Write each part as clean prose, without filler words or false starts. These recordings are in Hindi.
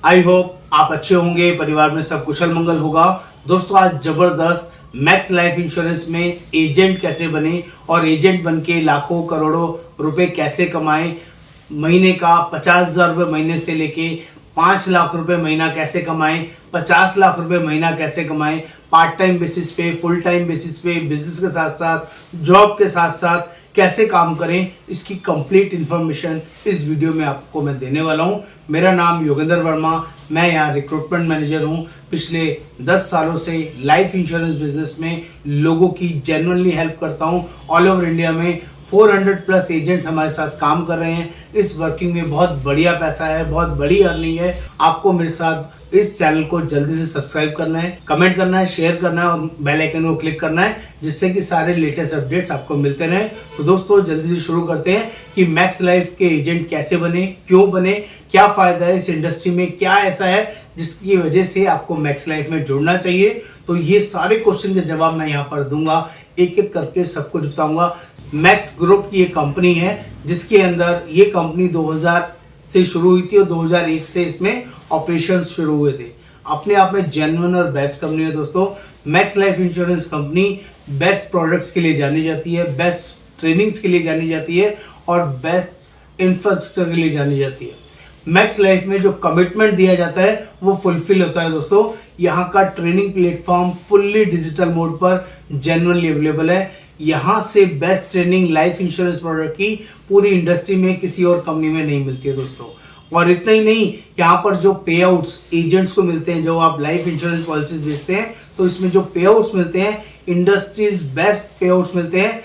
आई होप आप अच्छे होंगे, परिवार में सब कुशल मंगल होगा। दोस्तों आज जबरदस्त मैक्स लाइफ इंश्योरेंस में एजेंट कैसे बने और एजेंट बन के लाखों करोड़ों रुपए कैसे कमाएं, महीने का 50,000 रुपये महीने से लेके 5 लाख रुपए महीना कैसे कमाएं, 50 लाख रुपए महीना कैसे कमाएं, पार्ट टाइम बेसिस पे, फुल टाइम बेसिस पे, बिजनेस के साथ साथ, जॉब के साथ साथ कैसे काम करें, इसकी कंप्लीट इन्फॉर्मेशन इस वीडियो में आपको मैं देने वाला हूं। मेरा नाम योगेंद्र वर्मा, मैं यहाँ रिक्रूटमेंट मैनेजर हूं। पिछले 10 सालों से लाइफ इंश्योरेंस बिजनेस में लोगों की जेन्युइनली हेल्प करता हूं। ऑल ओवर इंडिया में 400 प्लस एजेंट्स हमारे साथ काम कर रहे हैं। इस वर्किंग में बहुत बढ़िया पैसा है, बहुत बड़ी अर्निंग है। आपको मेरे साथ इस चैनल को जल्दी से सब्सक्राइब करना है, कमेंट करना है, शेयर करना है और बेल आइकन को क्लिक करना है, जिससे कि सारे लेटेस्ट अपडेट्स आपको मिलते रहें। तो दोस्तों जल्दी से शुरू करते हैं कि मैक्स लाइफ के एजेंट कैसे बने, क्यों बने, क्या फायदा है इस इंडस्ट्री में, क्या ऐसा है जिसकी वजह से आपको मैक्स लाइफ में जुड़ना चाहिए। तो ये सारे क्वेश्चन के जवाब मैं यहाँ पर दूंगा, एक एक करके सब कुछ बताऊंगा। मैक्स ग्रुप की एक कंपनी है जिसके अंदर ये कंपनी 2000 से शुरू हुई थी और 2001 से इसमें ऑपरेशंस शुरू हुए थे। अपने आप में जेन्युइन और बेस्ट कंपनी है दोस्तों। Max life insurance company best products के लिए जानी जाती है, बेस्ट ट्रेनिंग्स के लिए जानी जाती है और बेस्ट इंफ्रास्ट्रक्चर के लिए जानी जाती है। मैक्स लाइफ में जो कमिटमेंट दिया जाता है वो फुलफिल होता है दोस्तों। यहाँ का training platform fully digital mode पर जेन्युइनली अवेलेबल है। यहाँ से best training life insurance product की पूरी इंडस्ट्री में किसी और कंपनी में नहीं मिलती है दोस्तों। और इतना ही नहीं, यहाँ पर जो पे आउट्स एजेंट्स को मिलते हैं, जो आप लाइफ इंश्योरेंस पॉलिसीज बेचते हैं तो इसमें जो पे आउट्स मिलते हैं, इंडस्ट्रीज बेस्ट पे आउट्स मिलते हैं।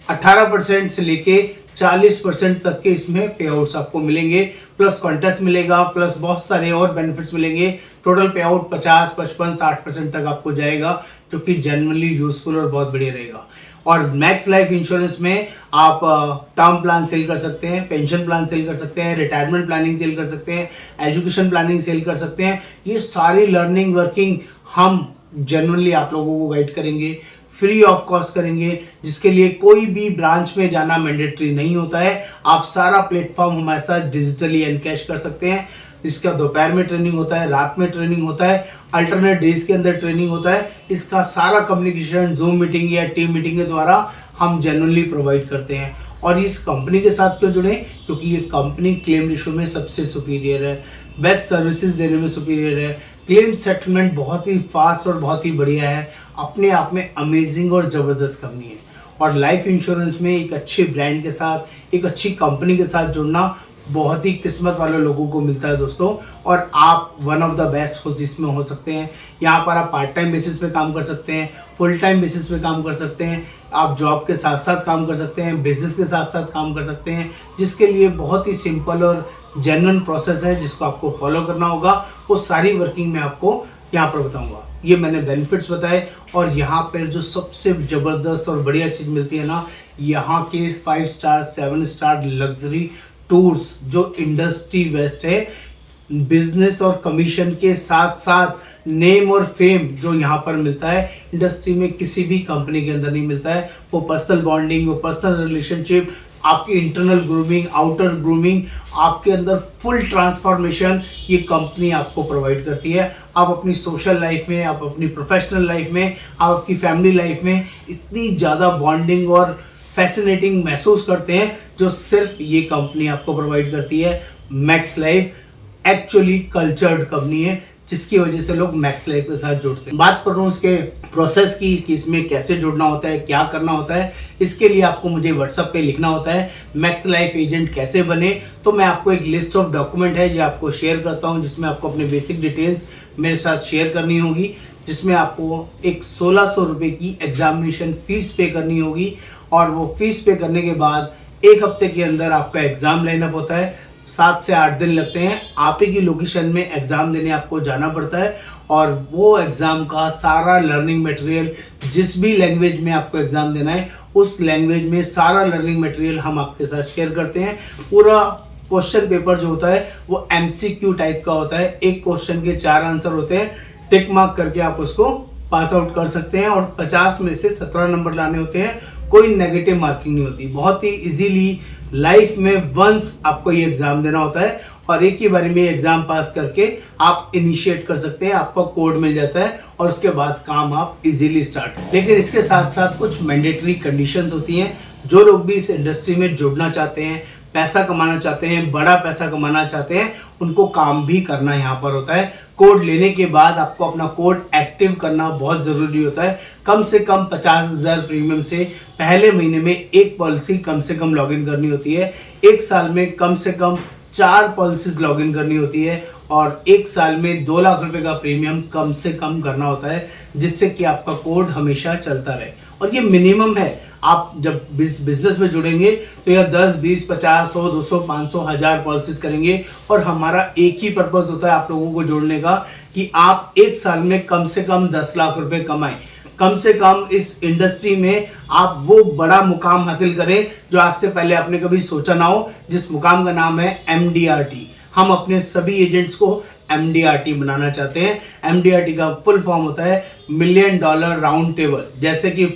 18% से लेके 40% तक के इसमें पे आउट्स आपको मिलेंगे, प्लस कॉन्टेस्ट मिलेगा, प्लस बहुत सारे और बेनिफिट्स मिलेंगे। टोटल पे आउट 50, 55, 60% तक आपको जाएगा, जो कि जेन्युइनली यूजफुल और बहुत बढ़िया रहेगा। और मैक्स लाइफ इंश्योरेंस में आप टर्म प्लान सेल कर सकते हैं, पेंशन प्लान सेल कर सकते हैं, रिटायरमेंट प्लानिंग सेल कर सकते हैं, एजुकेशन प्लानिंग सेल कर सकते हैं। ये सारी लर्निंग वर्किंग हम जेन्युइनली आप लोगों को गाइड करेंगे, फ्री ऑफ कॉस्ट करेंगे, जिसके लिए कोई भी ब्रांच में जाना मैंडेटरी नहीं होता है। आप सारा प्लेटफॉर्म हमारे साथ डिजिटली एनकैश कर सकते हैं। इसका दोपहर में ट्रेनिंग होता है, रात में ट्रेनिंग होता है, अल्टरनेट डेज के अंदर ट्रेनिंग होता है। इसका सारा कम्युनिकेशन जूम मीटिंग या टीम मीटिंग के द्वारा हम जेन्युइनली प्रोवाइड करते हैं। और इस कंपनी के साथ क्यों जुड़े? क्योंकि ये कंपनी क्लेम रेशियो में सबसे सुपीरियर है, बेस्ट सर्विसेज देने में सुपीरियर है, क्लेम सेटलमेंट बहुत ही फास्ट और बहुत ही बढ़िया है। अपने आप में अमेजिंग और ज़बरदस्त कंपनी है। और लाइफ इंश्योरेंस में एक अच्छे ब्रांड के साथ, एक अच्छी कंपनी के साथ जुड़ना बहुत ही किस्मत वाले लोगों को मिलता है दोस्तों। और आप one of the best host जिसमें हो सकते हैं। यहाँ पर आप पार्ट टाइम बेसिस पे काम कर सकते हैं, फुल टाइम बेसिस पे काम कर सकते हैं, आप जॉब के साथ साथ काम कर सकते हैं, बिजनेस के साथ साथ काम कर सकते हैं, जिसके लिए बहुत ही सिंपल और जेन्युइन प्रोसेस है जिसको आपको फॉलो करना होगा। वो सारी वर्किंग मैं आपको यहाँ पर बताऊँगा। ये मैंने बेनिफिट्स बताए। और यहाँ पर जो सबसे ज़बरदस्त और बढ़िया चीज़ मिलती है ना, यहाँ के 5 स्टार 7 स्टार लग्जरी टूर्स जो इंडस्ट्री बेस्ट है। बिजनेस और कमीशन के साथ साथ नेम और फेम जो यहाँ पर मिलता है, इंडस्ट्री में किसी भी कंपनी के अंदर नहीं मिलता है। वो पर्सनल बॉन्डिंग, वो पर्सनल रिलेशनशिप, आपकी इंटरनल ग्रूमिंग, आउटर ग्रूमिंग, आपके अंदर फुल ट्रांसफॉर्मेशन ये कंपनी आपको प्रोवाइड करती है। आप अपनी सोशल लाइफ में, आप अपनी प्रोफेशनल लाइफ में, आप आपकी फैमिली लाइफ में इतनी ज़्यादा बॉन्डिंग और फैसिनेटिंग महसूस करते हैं जो सिर्फ ये कंपनी आपको प्रोवाइड करती है। Max life actually cultured company है, जिसकी वजह से लोग मैक्स लाइफ के साथ जुड़ते हैं। बात कर रहा हूँ उसके प्रोसेस की कि इसमें कैसे जुड़ना होता है, क्या करना होता है। इसके लिए आपको मुझे व्हाट्सएप पे लिखना होता है मैक्स लाइफ एजेंट कैसे बने। तो मैं आपको एक लिस्ट ऑफ डॉक्यूमेंट है जो आपको शेयर करता हूँ, जिसमें आपको अपने बेसिक डिटेल्स मेरे साथ शेयर करनी होगी, जिसमें आपको एक 1600 रुपये की एग्जामिनेशन फीस पे करनी होगी। और वो फीस पे करने के बाद 1 हफ्ते के अंदर आपका एग्ज़ाम लाइनअप होता है। 7 से 8 दिन लगते हैं। आप ही की लोकेशन में एग्ज़ाम देने आपको जाना पड़ता है। और वो एग्ज़ाम का सारा लर्निंग मटेरियल, जिस भी लैंग्वेज में आपको एग्ज़ाम देना है उस लैंग्वेज में सारा लर्निंग मटेरियल हम आपके साथ शेयर करते हैं। पूरा क्वेश्चन पेपर जो होता है वो MCQ टाइप का होता है। एक क्वेश्चन के 4 आंसर होते हैं, टिक मार्क करके आप उसको पास आउट कर सकते हैं। और 50 में से 17 नंबर लाने होते हैं, कोई नेगेटिव मार्किंग नहीं होती। बहुत ही इजीली लाइफ में वंस आपको ये एग्जाम देना होता है और एक ही बारी में एग्जाम पास करके आप इनिशिएट कर सकते हैं, आपका कोड मिल जाता है और उसके बाद काम आप इजीली स्टार्ट। लेकिन इसके साथ साथ कुछ मैंडेटरी कंडीशंस होती हैं। जो लोग भी इस इंडस्ट्री में जुड़ना चाहते हैं, पैसा कमाना चाहते हैं, बड़ा पैसा कमाना चाहते हैं, उनको काम भी करना यहाँ पर होता है। कोड लेने के बाद आपको अपना कोड एक्टिव करना बहुत ज़रूरी होता है। कम से कम 50,000 प्रीमियम से पहले महीने में एक पॉलिसी कम से कम लॉगिन करनी होती है। एक साल में कम से कम 4 पॉलिसीज लॉगिन करनी होती है और एक साल में 2 लाख रुपए का प्रीमियम कम से कम करना होता है, जिससे कि आपका कोड हमेशा चलता रहे। और ये मिनिमम है। आप जब बिजनेस में जुड़ेंगे तो यह 10, 20, 50, 100, 200, 500, 1000 पॉलिसीज करेंगे और हमारा एक ही पर्पस होता है आप लोगों को जोड़ने का कि आप एक साल में कम से कम 10 लाख रुपए कमाएं। कम से कम इस इंडस्ट्री में आप वो बड़ा मुकाम हासिल करें जो आज से पहले आपने कभी सोचा ना हो, जिस मुकाम का नाम है MDRT। हम अपने सभी एजेंट्स को MDRT बनाना चाहते हैं। MDRT का फुल फॉर्म होता है मिलियन डॉलर राउंड टेबल। जैसे कि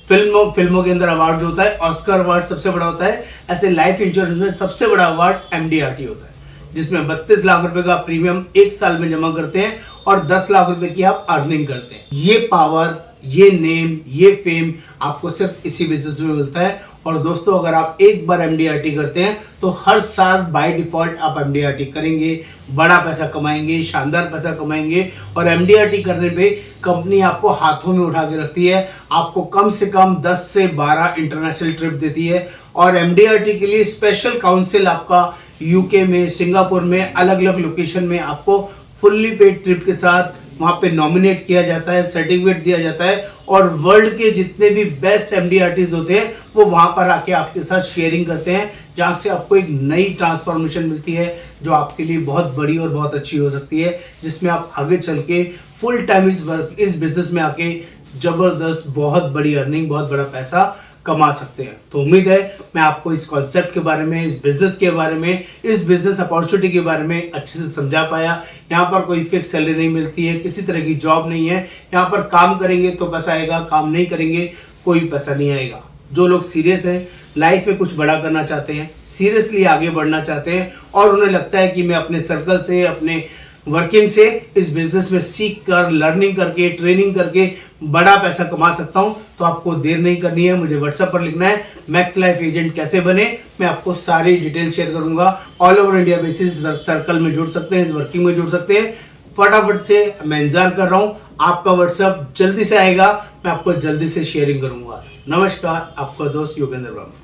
फिल्मों के अंदर अवार्ड जो होता है, ऑस्कर अवार्ड सबसे बड़ा होता है, ऐसे लाइफ इंश्योरेंस में सबसे बड़ा अवार्ड MDRT होता है, जिसमें 32 लाख रुपए का प्रीमियम एक साल में जमा करते हैं और 10 लाख रुपए की आप अर्निंग करते हैं। ये पावर, ये नेम, ये फेम आपको सिर्फ इसी बिजनेस में मिलता है। और दोस्तों, अगर आप एक बार MDRT करते हैं तो हर साल बाय डिफॉल्ट आप MDRT करेंगे, बड़ा पैसा कमाएंगे, शानदार पैसा कमाएंगे। और MDRT करने पे कंपनी आपको हाथों में उठा के रखती है, आपको कम से कम 10 से 12 इंटरनेशनल ट्रिप देती है। और MDRT के लिए स्पेशल काउंसिल आपका UK में, सिंगापुर में, अलग अलग लोकेशन में आपको फुल्ली पेड ट्रिप के साथ वहाँ पे नॉमिनेट किया जाता है, सर्टिफिकेट दिया जाता है और वर्ल्ड के जितने भी बेस्ट MDRTs होते हैं वो वहाँ पर आके आपके साथ शेयरिंग करते हैं, जहाँ से आपको एक नई ट्रांसफॉर्मेशन मिलती है जो आपके लिए बहुत बड़ी और बहुत अच्छी हो सकती है, जिसमें आप आगे चल के फुल टाइम इस बिजनेस में आके जबरदस्त बहुत बड़ी अर्निंग, बहुत बड़ा पैसा कमा सकते हैं। तो उम्मीद है मैं आपको इस कॉन्सेप्ट के बारे में, इस बिजनेस के बारे में, इस बिजनेस अपॉर्चुनिटी के बारे में अच्छे से समझा पाया। यहाँ पर कोई फिक्स सैलरी नहीं मिलती है, किसी तरह की जॉब नहीं है। यहाँ पर काम करेंगे तो पैसा आएगा, काम नहीं करेंगे कोई पैसा नहीं आएगा। जो लोग सीरियस हैं, लाइफ में कुछ बड़ा करना चाहते हैं, सीरियसली आगे बढ़ना चाहते हैं और उन्हें लगता है कि मैं अपने सर्कल से, अपने वर्किंग से इस बिजनेस में सीख कर, लर्निंग करके, ट्रेनिंग करके बड़ा पैसा कमा सकता हूं, तो आपको देर नहीं करनी है। मुझे व्हाट्सएप पर लिखना है मैक्स लाइफ एजेंट कैसे बने। मैं आपको सारी डिटेल शेयर करूंगा। All over India basis circle में जुड़ सकते हैं, इस वर्किंग में जुड़ सकते हैं। फटाफट से मैं इंतजार कर रहा हूं, आपका व्हाट्सएप जल्दी से आएगा, मैं आपको जल्दी से शेयरिंग करूंगा। नमस्कार, आपका दोस्त योगेंद्र वर्मा।